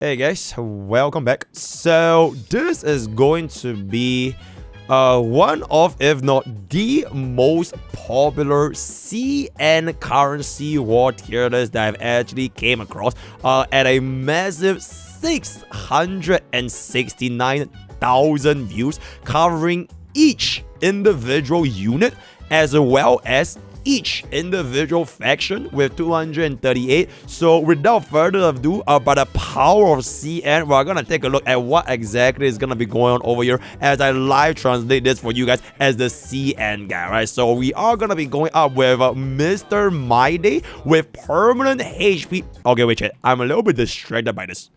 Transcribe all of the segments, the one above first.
Hey guys, welcome back. So this is going to be one of, if not the most popular CN currency war tier list that I've actually came across at a massive 669,000 views, covering each individual unit as well as each individual faction with 238. So without further ado, by the power of CN, we're gonna take a look at what exactly is gonna be going on over here as I live translate this for you guys as the CN guy, right? So we are gonna be going up with Mr. My Day with permanent HP. Okay, wait, chat. I'm a little bit distracted by this.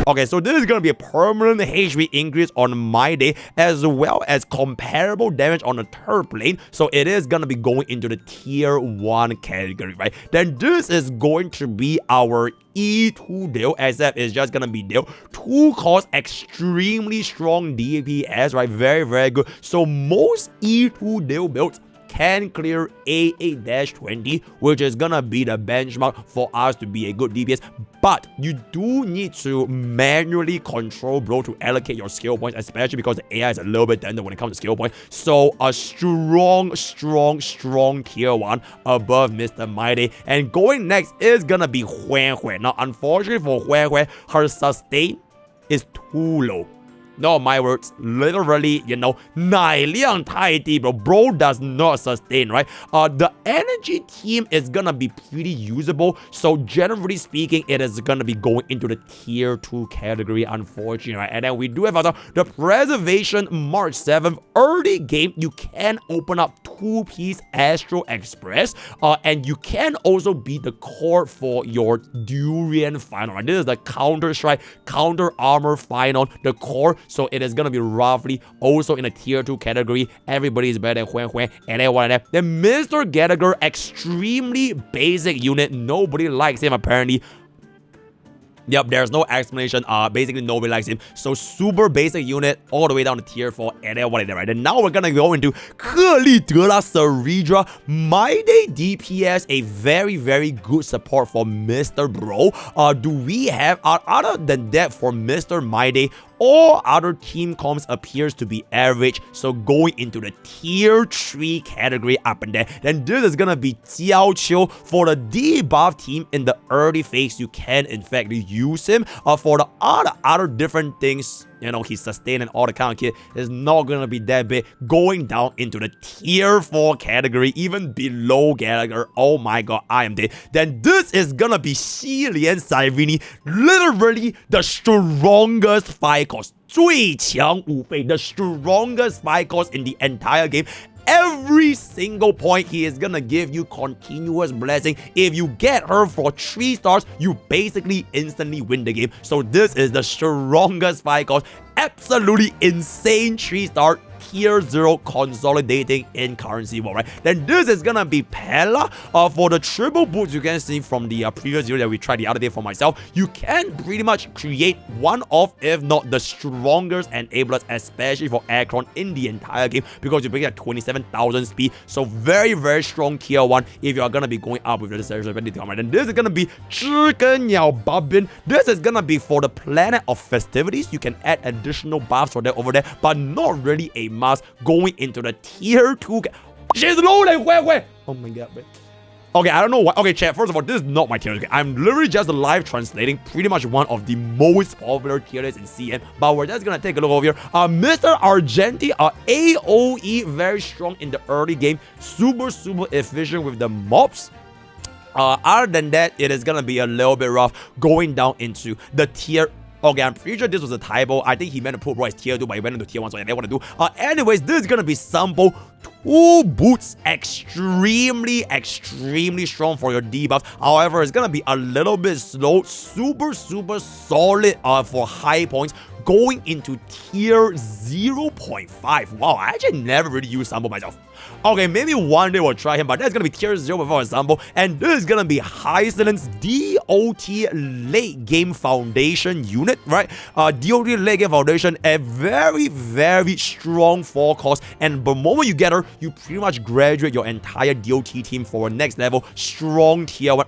Okay, so this is going to be a permanent HP increase on My Day as well as comparable damage on the third plane. So it is going to be going into the tier 1 category, right? Then this is going to be our E2 deal. SF is just going to be deal 2 cost extremely strong DPS, right? Very, very good. So most E2 deal builds can clear A8-20, which is gonna be the benchmark for us to be a good DPS. But you do need to manually control, bro, to allocate your skill points, especially because the AI is a little bit tender when it comes to skill points. So a strong tier 1 above Mr. My Day. And going next is gonna be Huan Huan. Now, unfortunately for Huan Huan, her sustain is too low. No, my words, literally, you know, 奶量太低, bro does not sustain, right? The energy team is gonna be pretty usable, so generally speaking, it is gonna be going into the tier 2 category, unfortunately, right? And then we do have the preservation March 7th. Early game, you can open up 2-piece Astro Express, and you can also beat the core for your Durian final, right? This is the Counter Strike, Counter Armor final, the core. So it is gonna be roughly also in a tier 2 category. Everybody is better than Huan Huan and everyone like that. Then Mr. Gallagher, extremely basic unit. Nobody likes him apparently. Yep, there's no explanation. Basically nobody likes him. So super basic unit all the way down to tier 4 and then what, right? And now we're gonna go into 克利德拉 Ceredra. My Day DPS, a very good support for Mr. Bro. Do we have other than that for Mr. My Day? All other team comps appears to be average, so going into the tier 3 category up and there. Then this is gonna be Jiao Qiu for the debuff team in the early phase. You can in fact use him. For the other different things, you know, he's sustaining all the kind of kid is not gonna be that big. Going down into the tier 4 category, even below Gallagher. Oh my god, I am dead. Then this is gonna be Xilian Cyrene, literally the strongest 5 cost. 最强5倍, the strongest 5 cost in the entire game. Every single point, he is gonna give you continuous blessing. If you get her for 3 stars, you basically instantly win the game. So this is the strongest 5 cost. Absolutely insane 3-star tier 0 consolidating in currency war, right? Then this is gonna be Pella. For the triple boots, you can see from the previous video that we tried the other day for myself, you can pretty much create one of, if not the strongest enablers, especially for Aircron in the entire game, because you're bringing at 27,000 speed. So very strong tier 1 if you are gonna be going up with the ability, right? And this is gonna be 知更鸟 Babin. This is gonna be for the planet of festivities. You can add additional buffs for that over there, but not really a must going into the tier 2. She's low like where? Oh my god, man. Okay, I don't know why. Okay, chat, first of all, this is not my tier list. I'm literally just live translating pretty much one of the most popular tier lists in CN, but we're just gonna take a look over here. Mr. Argenti, AOE, very strong in the early game, super efficient with the mobs. Other than that, it is gonna be a little bit rough going down into the tier. Okay, I'm pretty sure this was a typo. I think he meant to put Royce tier 2, but he went into tier 1, so I didn't want to do. Anyways, this is gonna be Sampo. 2 boots, extremely strong for your debuffs. However, it's gonna be a little bit slow. Super solid for high points. Going into tier 0.5. Wow, I actually never really used Sampo myself. Okay, maybe one day we'll try him, but that's gonna be tier 0 before example. And this is gonna be Hysolence DOT late game foundation unit, right? DOT late game foundation, a very strong 4 cost. And the moment you get her, you pretty much graduate your entire DOT team for a next level strong tier 1.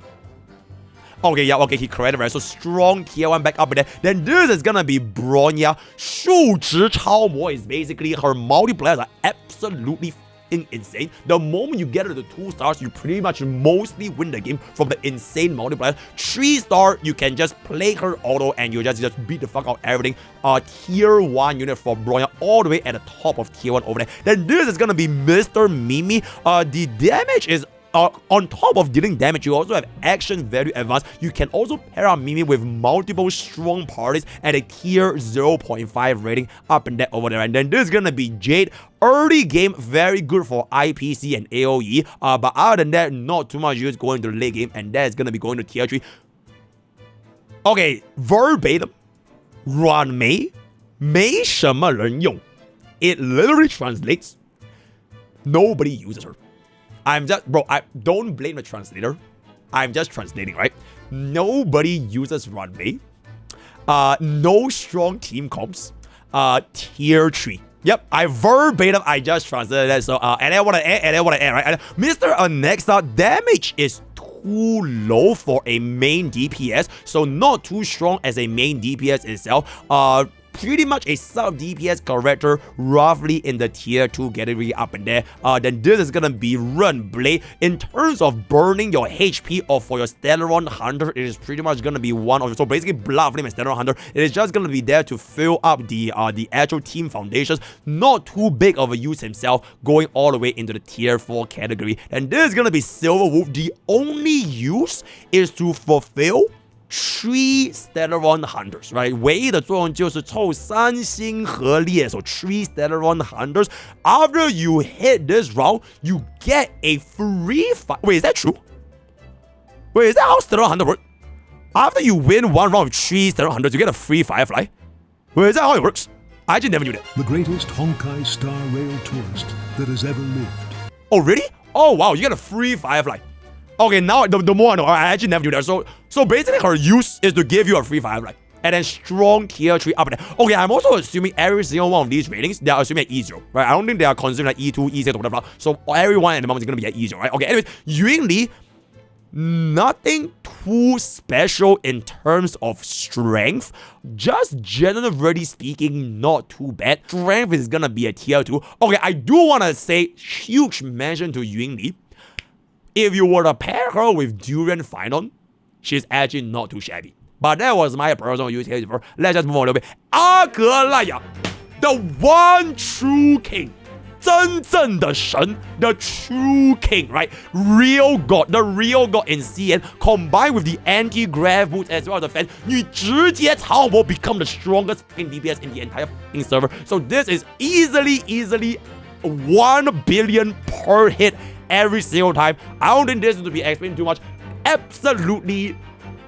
Okay, yeah, okay, he corrected, right? So strong tier 1 back up there. Then this is gonna be Bronya. 数值超模 is basically her multipliers are absolutely insane. The moment you get to the 2 stars, you pretty much mostly win the game from the insane multipliers. 3 star, you can just play her auto and you just beat the fuck out everything. Tier 1 unit for Bronya all the way at the top of tier 1 over there. Then this is gonna be Mr. Mimi. The damage is on top of dealing damage, you also have action value advance. You can also pair up Mimi with multiple strong parties at a tier 0.5 rating up and that over there. And then this is gonna be Jade. Early game, very good for IPC and AoE. But other than that, not too much use going to the late game, and that is gonna be going to tier 3. Okay, verbatim, 软没什么人用. It literally translates, nobody uses her. I don't blame the translator. I'm just translating, right? Nobody uses runway. No strong team comps. Tier 3. Yep, I just translated that. So, and I want to add, right? Mr. Anexa damage is too low for a main DPS. So, not too strong as a main DPS itself. Pretty much a sub DPS character, roughly in the tier 2 category up in there. Then this is gonna be Run Blade. In terms of burning your HP or for your Stellaron Hunter, it is pretty much gonna be one of, so basically Blood Flame and Stellaron Hunter, it is just gonna be there to fill up the actual team foundations. Not too big of a use himself, going all the way into the tier 4 category. And this is gonna be Silver Wolf. The only use is to fulfill 3 Stellaron Hunters, right? 唯一的作用就是凑3星河猎手 3 Stellaron Hunters. After you hit this round, you get a free Wait, is that true? Wait, is that how Stellaron Hunter works? After you win one round with 3 Stellaron Hunters, you get a free Firefly? Wait, is that how it works? I actually never knew that. The greatest Honkai Star Rail tourist that has ever lived. Oh, really? Oh, wow, you get a free Firefly. Okay, now the more I know, I actually never knew that. So basically her use is to give you a free Firefly. And then strong tier 3 up there. Okay, I'm also assuming every single one of these ratings, they are assuming at E0, right? I don't think they are considering like E2, E6 or whatever. So everyone at the moment is going to be at E0, right? Okay, anyways, Yuan Li, nothing too special in terms of strength. Just generally speaking, not too bad. Strength is going to be a tier 2. Okay, I do want to say huge mention to Yuan Li. If you were to pair her with Durian Finon, she's actually not too shabby. But that was my personal use case for. Let's just move on a little bit. 阿格莱亚 the one true king. 真正的神 the true king, right? Real god, the real god in CN, combined with the anti-grav boots as well as the fan, 你直接超模 become the strongest fucking DPS in the entire fucking server. So this is easily 1 billion per hit every single time. I don't think this is to be explained too much. Absolutely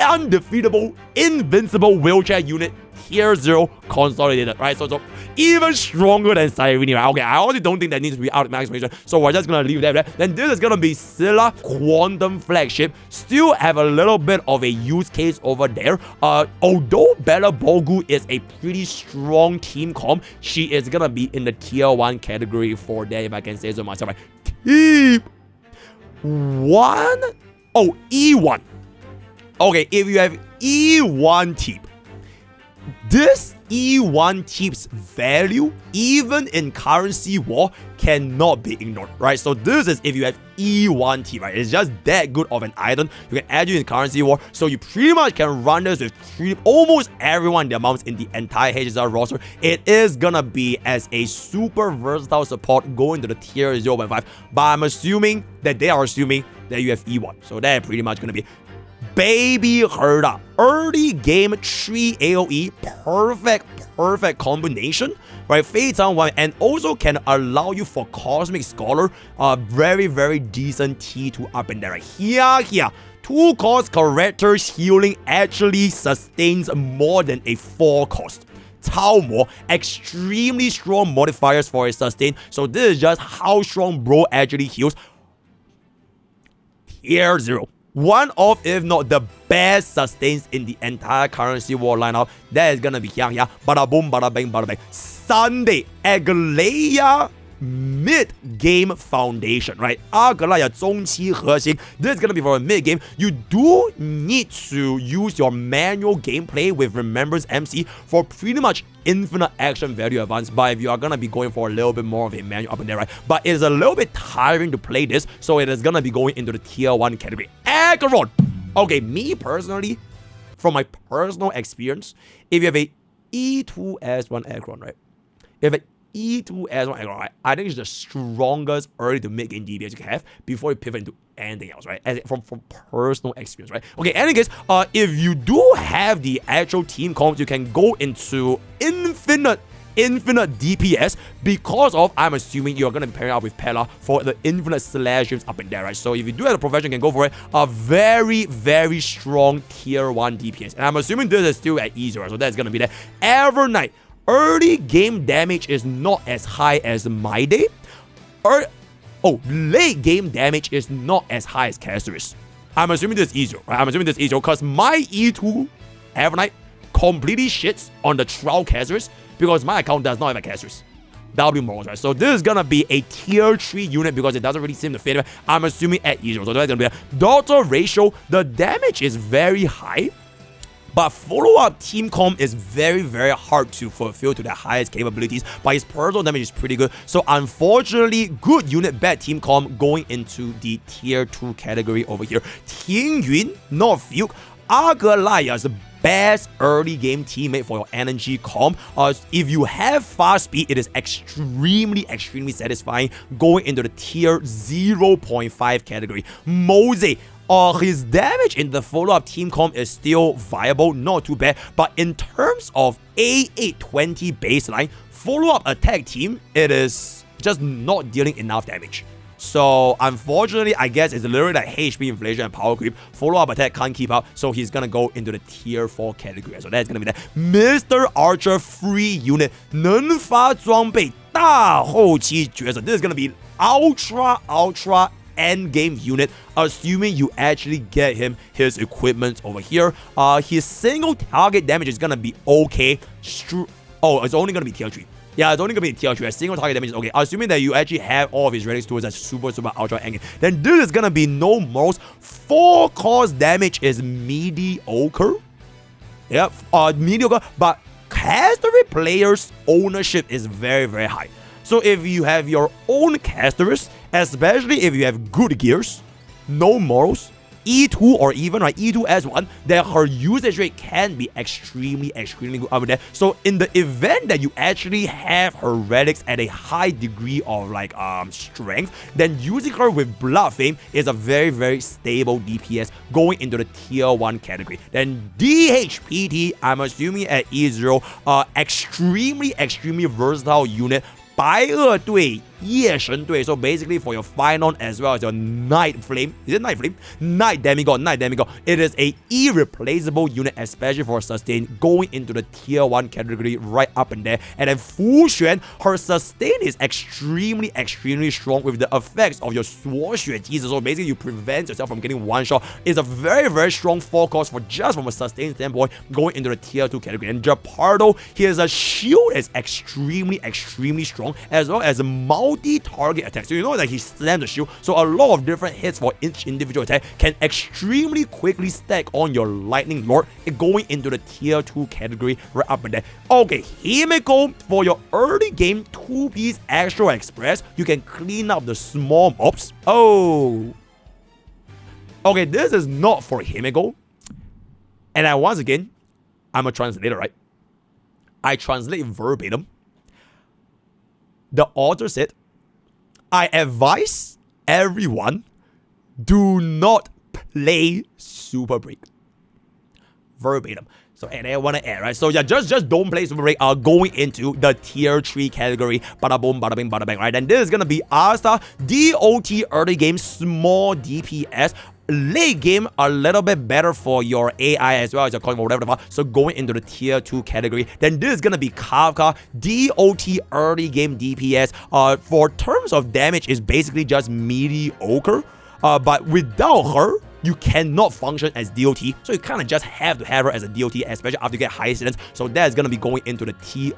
undefeatable, invincible wheelchair unit, tier 0 consolidated, right? So even stronger than Cyrene, right? Okay, I honestly don't think that needs to be out of my explanation, so we're just gonna leave that there. Then this is gonna be Scylla Quantum Flagship. Still have a little bit of a use case over there. Although Bella Bogu is a pretty strong team comp, she is gonna be in the tier 1 category for that, if I can say so myself, right? Team 1? Oh, E1. Okay, if you have E1 tip, this E1 tip's value, even in currency war, cannot be ignored, right? So this is if you have E1 tip, right? It's just that good of an item. You can add it in currency war, so you pretty much can run this with almost everyone in the amounts in the entire HSR roster. It is gonna be as a super versatile support going to the tier 0.5, but I'm assuming that they are assuming that you have E1, so that's pretty much gonna be Baby Herda, early game 3 AoE, perfect combination, right? 非常完美, and also can allow you for Cosmic Scholar, very decent T2 up in there. Right? Here, 2 cost characters healing actually sustains more than a 4 cost. 超模, extremely strong modifiers for a sustain, so this is just how strong bro actually heals. Tier 0. One of, if not the best sustains in the entire currency war lineup. That is gonna be here. Bada boom, bada bang, bada bang. Sunday, Aglaia mid-game foundation, right? 阿格莱亚中期核心 This is gonna be for a mid-game. You do need to use your manual gameplay with Remembrance MC for pretty much infinite action value advance, but if you are gonna be going for a little bit more of a manual up and there, right? But it is a little bit tiring to play this, so it is gonna be going into the tier 1 category. Acheron! Okay, me personally, from my personal experience, if you have a E2S1 Acheron, right? If an E2S1 Acheron, right? I think it's the strongest early to mid game DPS you can have before you pivot into anything else, right? As from personal experience, right? Okay, any case, if you do have the actual team comps, you can go into infinite DPS because of, I'm assuming you're going to be pairing up with Pella for the infinite slash ships up and there, right? So if you do have a profession, you can go for it. A very, very strong tier 1 DPS. And I'm assuming this is still at E0, so that's going to be there. Evernight, early game damage is not as high as my day. Late game damage is not as high as Casterus. I'm assuming this is E0, right? I'm assuming this is E0 because my E2 Evernight completely shits on the Trial Casterus because my account does not have a Casterus. That'll be more, right? So this is gonna be a tier 3 unit because it doesn't really seem to fit. I'm assuming at E0. So that's gonna be a Daughter ratio. The damage is very high, but follow-up team comp is very, very hard to fulfill to the highest capabilities, but his personal damage is pretty good. So unfortunately, good unit, bad team comp going into the tier 2 category over here. Tingyun, not Fuke, Agalaya's best early game teammate for your energy comp. If you have fast speed, it is extremely satisfying going into the tier 0.5 category. Mose, his damage in the follow-up team comp is still viable, not too bad, but in terms of A820 baseline, follow-up attack team, it is just not dealing enough damage. So unfortunately, I guess it's literally like HP inflation and power creep. Follow-up attack can't keep up, so he's gonna go into the tier 4 category. So that's gonna be that. Mr. Archer free unit 能发装备大后期角色 This is gonna be ultra end game unit, assuming you actually get him his equipment over here. His single target damage is gonna be okay. It's only gonna be tier 3. Yeah, it's only gonna be tier 3. A single target damage is okay. Assuming that you actually have all of his ratings towards a super ultra endgame, then this is gonna be no morals. 4 cost damage is mediocre. Yep, mediocre, but castery players' ownership is very, very high. So if you have your own casters, especially if you have good gears, no morals, E2 or even like E2S1, then her usage rate can be extremely good over there. So in the event that you actually have her relics at a high degree of like strength, then using her with Blood Fame is a very, very stable DPS going into the tier 1 category. Then DHPT, I'm assuming at E0, extremely versatile unit. 白恶队 夜神队 So basically for your Phynon as well as your Night Flame. Is it Night Flame? Night Demigod. It is a irreplaceable unit, especially for sustain, going into the tier 1 category right up in there. And then Fu Xuan, her sustain is extremely strong with the effects of your 锁血机子 So basically you prevent yourself from getting one shot. It's a very, very strong 4 cost for just from a sustain standpoint going into the tier 2 category. And Gepardo, his shield is extremely strong, as well as a multi-target attack. So you know that he slams the shield, so a lot of different hits for each individual attack can extremely quickly stack on your Lightning Lord going into the tier 2 category right up in there. Okay, Himeko, for your early game 2-piece Astral Express, you can clean up the small mobs. Okay, this is not for Himeko. And once again, I'm a translator, right? I translate verbatim. The author said, I advise everyone, do not play Super Break. Verbatim. So, and I want to add, right? So, yeah, just don't play Super Break. Going into the tier 3 category. Bada boom, bada bing, bada bang, right? And this is going to be Asta, DOT early game, small DPS. Late game, a little bit better for your AI as well as your coin or whatever the fuck. So going into the tier 2 category, then this is gonna be Kafka, DOT early game DPS. For terms of damage, is basically just mediocre. But without her, you cannot function as DOT, so you kind of just have to have her as a DOT, especially after you get high incidence. So that's going to be going into the tier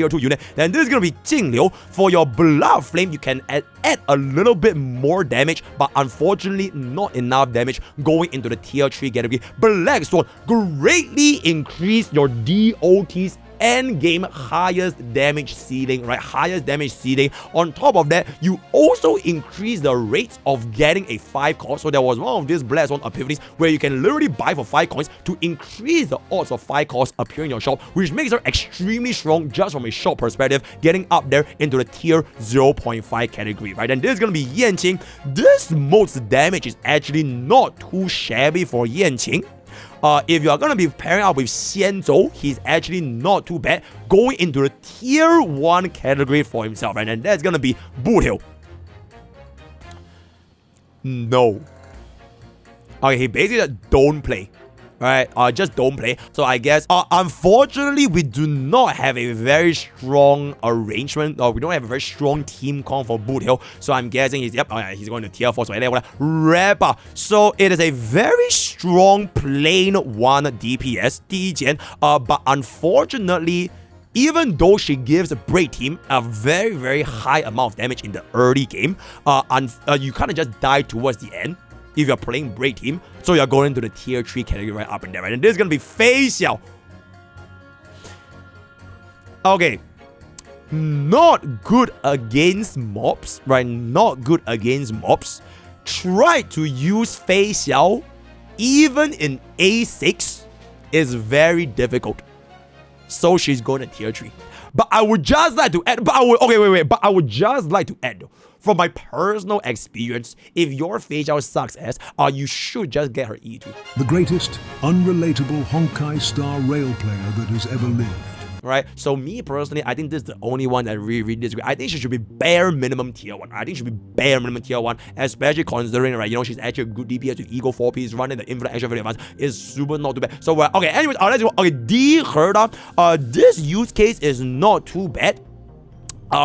2 unit. Then this is going to be Jingliu. For your Blood Flame, you can add a little bit more damage, but unfortunately not enough damage going into the tier 3 category. Black Swan greatly increase your DOT's end game highest damage ceiling, right? Highest damage ceiling. On top of that, you also increase the rates of getting a 5 cost. So there was one of these Black Swan epiphanies where you can literally buy for 5 coins to increase the odds of 5 costs appearing in your shop, which makes her extremely strong just from a shop perspective, getting up there into the tier 0.5 category, right? And this is gonna be Yanqing. This most damage is actually not too shabby for Yanqing. If you are going to be pairing up with Xianzhou, he's actually not too bad, going into the tier 1 category for himself, right? And that's going to be Boothill. No. Okay, he basically don't play. Right, just don't play. So I guess, unfortunately, we do not have a very strong arrangement, or we don't have a very strong team comp for Boothill. So I'm guessing he's he's going to tier 4. So Rapper. So it is a very strong plain 1 DPS, 第一gen, but unfortunately, even though she gives a Break Team a very, very high amount of damage in the early game, you kind of just die towards the end if you're playing Break Team, so you're going to the tier 3 category right up in there, right? And this is gonna be Fei Xiao. Okay. Not good against mobs, right? Not good against mobs. Try to use Fei Xiao even in A6 is very difficult. So she's going to tier 3. But I would just like to add, but I would just like to add, from my personal experience, if your Fei Xiao sucks ass, you should just get her E2. The greatest, unrelatable Honkai star rail player that has ever lived. Right? So me personally, I think this is the only one that really disagree. I think she should be bare minimum tier 1. I think she should be bare minimum tier 1, especially considering, right, you know, she's actually a good DPS with Ego 4Ps running the Infinite Action very advanced is super not too bad. So okay, anyways, let's go. Okay, D Herda. This use case is not too bad.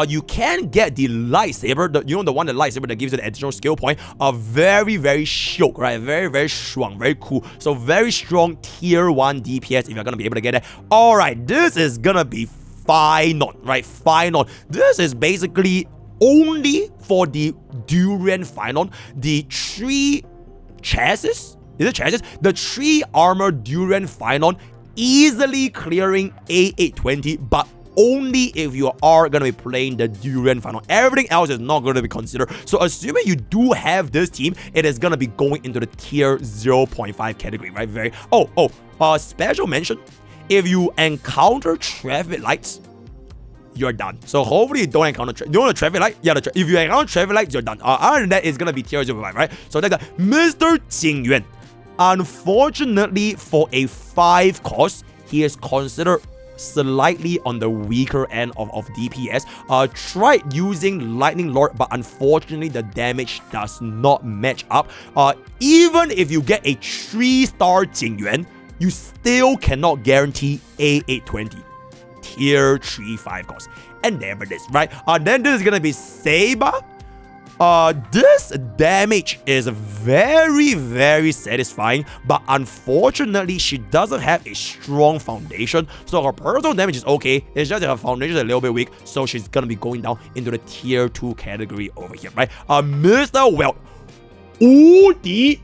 You can get the lightsaber, the one, the lightsaber that gives you the additional skill point. Very, very shook, right? Very, very strong, very cool. So very strong tier 1 DPS if you're gonna be able to get it. Alright, this is gonna be final, right? Final. This is basically only for the Durian Final. The 3 chassis, is it chassis? The 3 armor Durian Final easily clearing A820, but only if you are going to be playing the Durian Final. Everything else is not going to be considered. So assuming you do have this team, it is going to be going into the tier 0.5 category, right? Special mention, if you encounter traffic lights, you're done. So hopefully you don't encounter the traffic light. Yeah, if you encounter traffic lights, you're done. Other than that, it's going to be tier 0.5, right? So that's Mr. Jingyuan. Unfortunately, for a 5 cost, he is considered slightly on the weaker end of DPS. Tried using Lightning Lord, but unfortunately the damage does not match up. Even if you get a 3-star Jingyuan, you still cannot guarantee A820. Tier 3 5 cost. And there it is, right? Then this is gonna be Saber. This damage is very, very satisfying, but unfortunately, she doesn't have a strong foundation, so her personal damage is okay. It's just that her foundation is a little bit weak, so she's gonna be going down into the tier 2 category over here, right? Mr. Welt, 无敌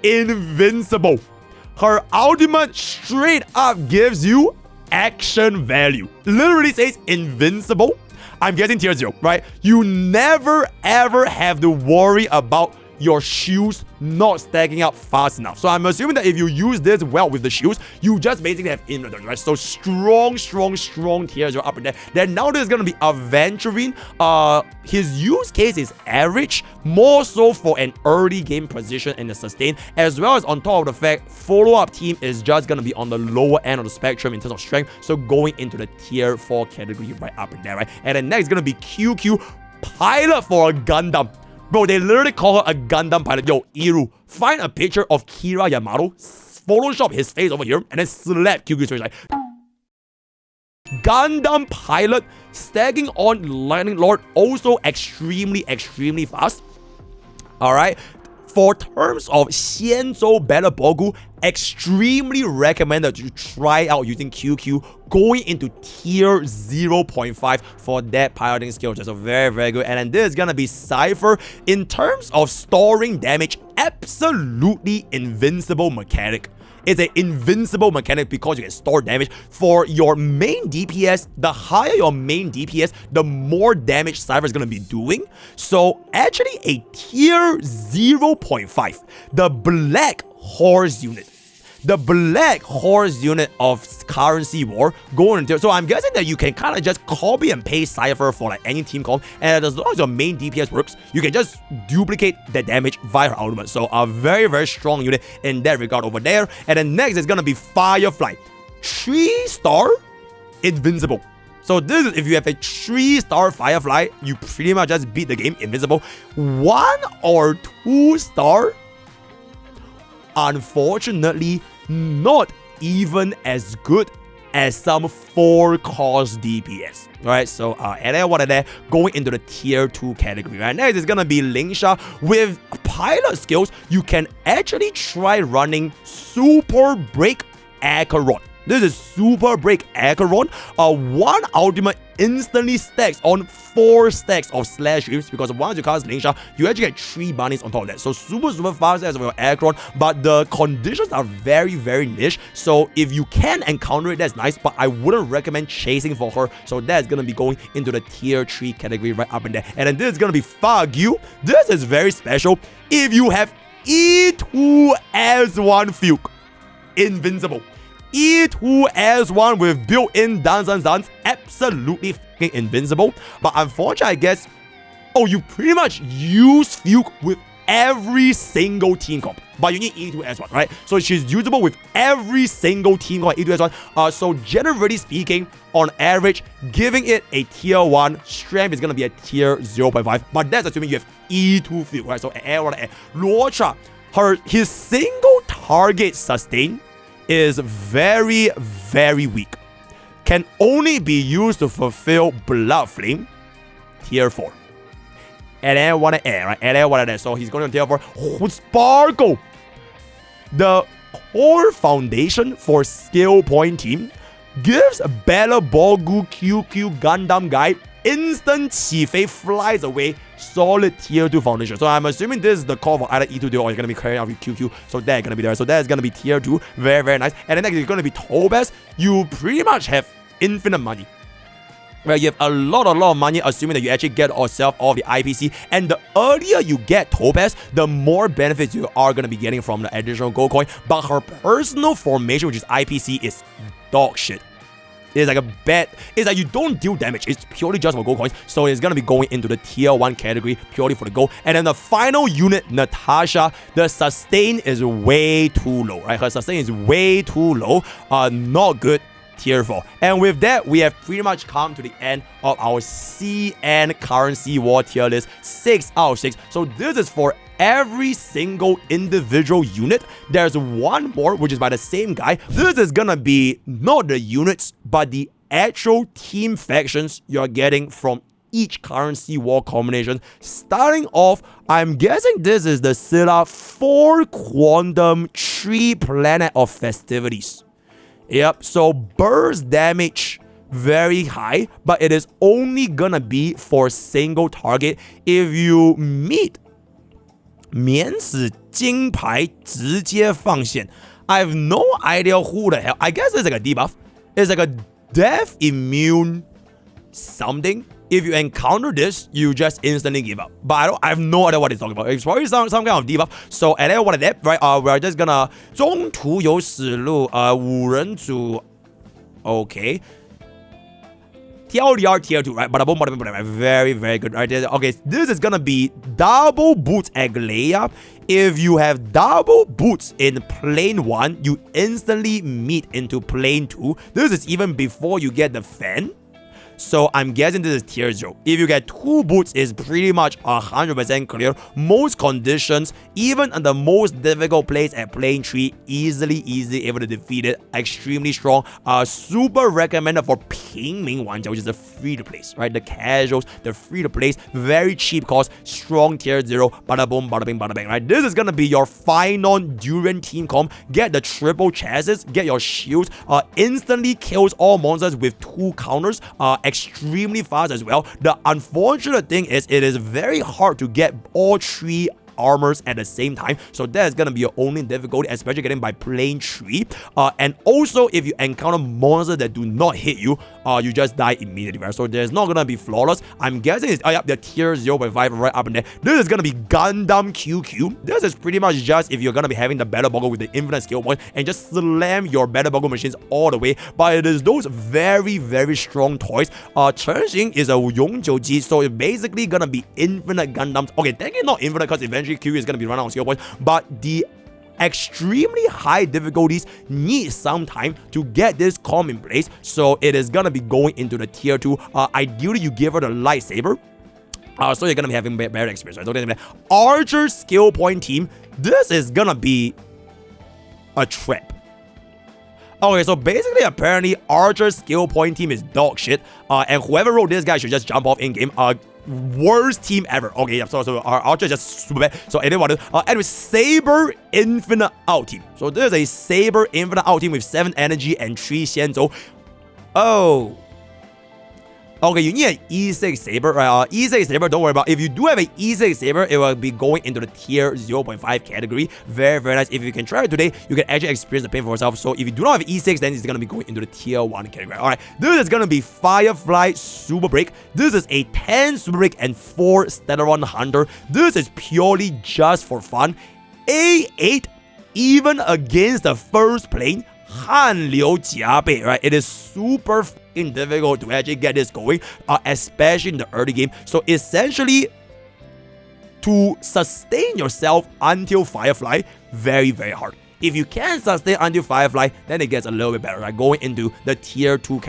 invincible. Her ultimate straight up gives you action value. Literally says invincible. I'm guessing tier 0, right? You never ever have to worry about your shields not stacking up fast enough. So I'm assuming that if you use this well with the shields, you just basically have inventory, right? So strong tier 0 up in there. Then now there's gonna be Aventurine. His use case is average, more so for an early game position and the sustain, as well as on top of the fact, follow-up team is just gonna be on the lower end of the spectrum in terms of strength. So going into the tier 4 category right up in there, right? And then next is gonna be QQ, pilot for a Gundam. Bro, they literally call her a Gundam pilot. Yo, Iru, find a picture of Kira Yamato, Photoshop his face over here, and then slap QQ's face like Gundam pilot, stacking on Lightning Lord, also extremely fast. Alright. For terms of 先州 Bilibili, extremely recommended to try out using QQ going into tier 0.5 for that piloting skill. So very, very good. And then this is gonna be Cypher. In terms of storing damage, absolutely invincible mechanic. It's an invincible mechanic because you can store damage. For your main DPS, the higher your main DPS, the more damage Cypher is going to be doing. So actually a tier 0.5, the Black Horse unit. The Black Horse unit of Currency War going into. So I'm guessing that you can kind of just copy and paste Cypher for like any team comp, and as long as your main DPS works, you can just duplicate the damage via her ultimate. So a very, very strong unit in that regard over there. And then next is gonna be Firefly, 3-star invincible. So this is if you have a 3-star Firefly, you pretty much just beat the game invincible. 1 or 2-star, unfortunately, not even as good as some 4-cost DPS. Alright, so and then what are they going into the tier 2 category. Right, next is gonna be Lingsha. With pilot skills, you can actually try running Super Break Acheron. This is Super Break Acheron. One ultimate instantly stacks on 4 stacks of slash dreams, because once you cast Lingsha, you actually get 3 bunnies on top of that. So super fast as well Acheron, but the conditions are very, very niche. So if you can encounter it, that's nice, but I wouldn't recommend chasing for her. So that's gonna be going into the tier 3 category right up in there. And then this is gonna be Fagyu. This is very special. If you have E2 as one Fuke, invincible. E2 as one with built-in dance, absolutely fucking invincible. But unfortunately, I guess, you pretty much use Fuke with every single team comp, but you need E2 as one, right? So she's usable with every single team comp, E2 as one. So generally speaking, on average, giving it a tier 1 strength is gonna be a tier 0.5, but that's assuming you have E2 Fuke, right? So Luocha, his single target sustain is very, very weak. Can only be used to fulfill Blood Flame, tier 4. And then what right? And then what so he's going to tier 4. Sparkle. The core foundation for skill point team gives Bilibili QQ Gundam guy instant Qifei flies away, solid tier 2 foundation. So I'm assuming this is the call for either E2 duo or you're going to be carrying out with QQ. So that's going to be there. So that's going to be tier 2. Very, very nice. And then next is going to be Topaz. You pretty much have infinite money. Where you have a lot of money, assuming that you actually get yourself all the IPC. And the earlier you get Topaz, the more benefits you are going to be getting from the additional gold coin. But her personal formation, which is IPC, is dog shit. It's like a bad, it's like you don't deal damage, it's purely just for gold coins. So it's gonna be going into the tier 1 category purely for the gold. And then the final unit, Natasha, the sustain is way too low, right? Her sustain is way too low, not good, tier 4. And with that, we have pretty much come to the end of our CN Currency War tier list, 6 out of 6. So this is for every single individual unit. There's one more, which is by the same guy. This is gonna be not the units, but the actual team factions you're getting from each Currency War combination. Starting off, I'm guessing this is the Scylla 4 Quantum 3 Planet of Festivities. Yep, so burst damage very high, but it is only gonna be for single target. If you meet 免死金牌直接放线. I have no idea who the hell. I guess it's like a debuff. It's like a death immune something. If you encounter this, you just instantly give up. But I have no idea what it's talking about. It's probably some kind of debuff. So and then what is that? Right? We're just gonna 中途有死路五人组 Okay. TLDR tier 2, right? But very, very good right there. Okay, this is gonna be double boots Aglaia. If you have double boots in plane 1, you instantly meet into plane 2. This is even before you get the fan. So I'm guessing this is tier 0. If you get 2 boots, it's pretty much 100% clear. Most conditions, even on the most difficult place at plane 3, easily able to defeat it. Extremely strong. Super recommended for 平民玩家, which is the free to place, right? The casuals, the free to place, very cheap cost, strong tier 0, bada boom, bada bing, bada bang, right? This is gonna be your final Durian team comp. Get the triple chassis, get your shields, instantly kills all monsters with 2 counters, extremely fast as well. The unfortunate thing is it is very hard to get all 3 armors at the same time, so that's gonna be your only difficulty, especially getting by playing 3. And also, if you encounter monsters that do not hit you, you just die immediately, right? So there's not gonna be flawless. I'm guessing it's the tier 0.5 right up in there. This is gonna be Gundam QQ. This is pretty much just if you're gonna be having the battle boggle with the infinite skill point and just slam your battle boggle machines all the way. But it is those very, very strong toys. Chengxing is a Yongjiu, so it's basically gonna be infinite Gundams. Okay, technically not infinite because eventually QQ is gonna be running on skill points, but the extremely high difficulties need some time to get this comp in place, so it is gonna be going into the tier 2. Ideally, you give her the lightsaber, so you're gonna be having better experience, right? So Archer skill point team, this is gonna be a trap. Okay, so basically, apparently, Archer skill point team is dog shit, and whoever wrote this guy should just jump off in game. Worst team ever. Okay, yeah, so our Archer is just super bad. So anyway, anyway, Saber Infinite Out team. So there's a Saber Infinite Out team with 7 energy and 3 Xianzhou. Oh. Okay, you need an E6 Saber, right? E6 Saber, don't worry about it. If you do have an E6 Saber, it will be going into the tier 0.5 category. Very, very nice. If you can try it today, you can actually experience the pain for yourself. So if you do not have E6, then it's going to be going into the tier 1 category. Alright, this is going to be Firefly Super Break. This is a 10 Super Break and 4 Stellaron Hunter. This is purely just for fun. A8, even against the first plane, Hanliu Jiabei, right? It is super difficult to actually get this going, especially in the early game. So essentially, to sustain yourself until Firefly, very, very hard. If you can sustain until Firefly, then it gets a little bit better, right? Going into the tier 2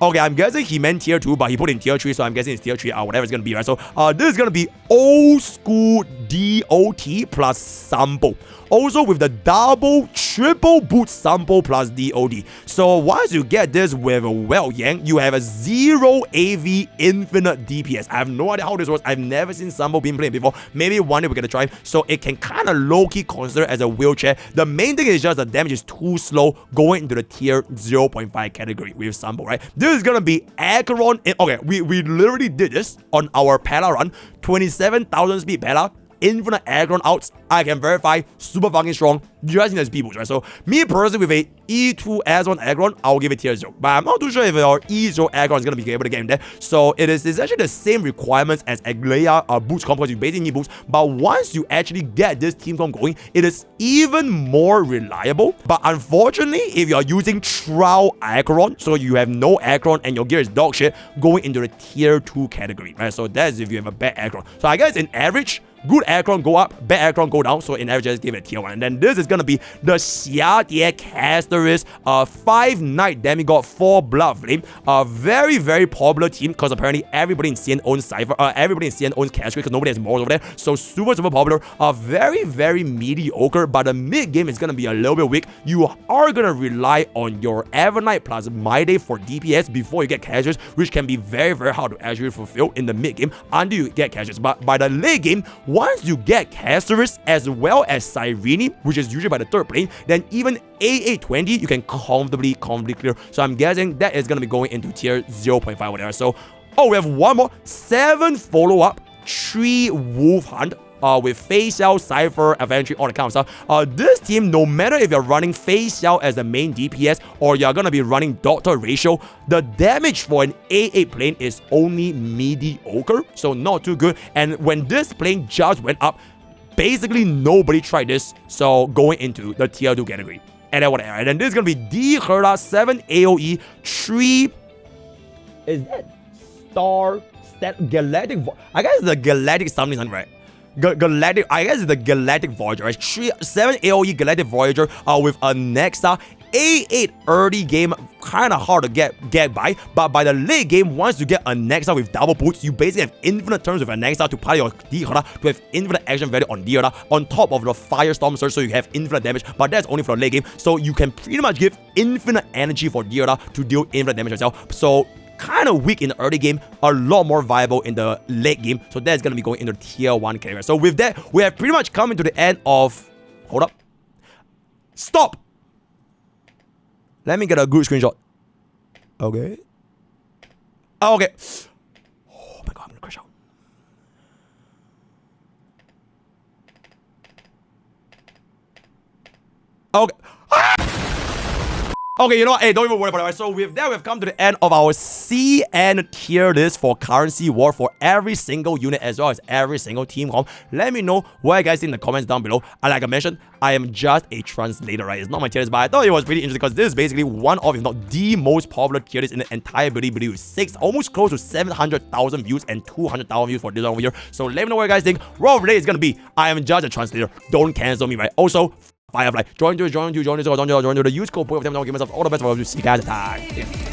Okay, I'm guessing he meant tier 2, but he put in tier 3, so I'm guessing it's tier 3, whatever it's gonna be, right? So, this is gonna be old school DOT plus Sambo. Also with the double, triple boot Sambo plus DOD. So once you get this with a Well Yang, you have a 0 AV infinite DPS. I have no idea how this works. I've never seen Sambo being played before. Maybe one day we're gonna try. So it can kind of low-key consider as a wheelchair. The main thing is just the damage is too slow going into the tier 0.5 category with Sambo, right? This is gonna be Acheron. Okay, we literally did this on our Pella run. 27,000 speed Pella. Infinite Aggron outs, I can verify, super fucking strong, just in the speed boost, right? So, me personally, with a E2 S1 Aggron, I'll give it tier 0. But I'm not too sure if our E0 Aggron is going to be able to get in there. So, it is essentially the same requirements as Aglaia boost comp, because you basically need boost. But once you actually get this team comp going, it is even more reliable. But unfortunately, if you are using Trial Aggron, so you have no Aggron and your gear is dog shit, going into the tier 2 category, right? So, that's if you have a bad Aggron. So, I guess in average, good Aggron go up, bad Aggron go down, so in average just give it a tier 1. And then this is gonna be the Xiadie Casterist 5 Knight Demigod 4 Blood Flame. A very, very popular team because apparently everybody in CN owns Cypher, everybody in CN owns Casterist because nobody has more over there. So super, super popular. Very, very mediocre, but the mid game is gonna be a little bit weak. You are gonna rely on your Evernight plus My Day for DPS before you get Casterist, which can be very, very hard to actually fulfill in the mid game until you get Casterist. But by the late game, once you get Casterist as well as Cyrene, which is usually by the 3rd plane, then even A820 you can comfortably clear. So I'm guessing that is going to be going into tier 0.5 whatever. So, oh, we have one more. 7 follow-up, 3 Wolf Hunt. With Fei Xiao, Cypher, Avenger, all that kind of stuff. This team, no matter if you're running Fei Xiao as the main DPS or you're gonna be running Doctor Ratio, the damage for an A8 plane is only mediocre, so not too good. And when this plane just went up, basically nobody tried this, so going into the tier 2 category. And then whatever. And then this is gonna be D Herda 7 AoE 3. Is that Star Galactic? I guess it's the Galactic something, right? Galactic, I guess it's the Galactic Voyager, right? 7 AoE Galactic Voyager with a Nexa A8 early game, kind of hard to get by, but by the late game, once you get a Nexa with double boots, you basically have infinite turns with a Nexa to party your D-Hana, to have infinite action value on D-Hana, on top of the Firestorm Surge, so you have infinite damage, but that's only for the late game, so you can pretty much give infinite energy for D-Hana to deal infinite damage yourself. So kind of weak in the early game, a lot more viable in the late game, so that's going to be going into tier 1 category. So with that, we have pretty much come into the end of... Hold up. Stop! Let me get a good screenshot. Okay. Okay. Oh my god, I'm gonna crash out. Okay. Okay, you know what? Hey, don't even worry about it. Right? So with that, we've come to the end of our CN tier list for currency war for every single unit as well as every single team comp. Let me know what you guys think in the comments down below. And like I mentioned, I am just a translator, right? It's not my tier list, but I thought it was pretty interesting because this is basically one of, if not the most popular tier list in the entire Bilibili with almost close to 700,000 views and 200,000 views for this one over here. So let me know what you guys think. Raw today is gonna be, I am just a translator. Don't cancel me, right? Also, Firefly, join to the use code, give myself all the best. See you guys next time.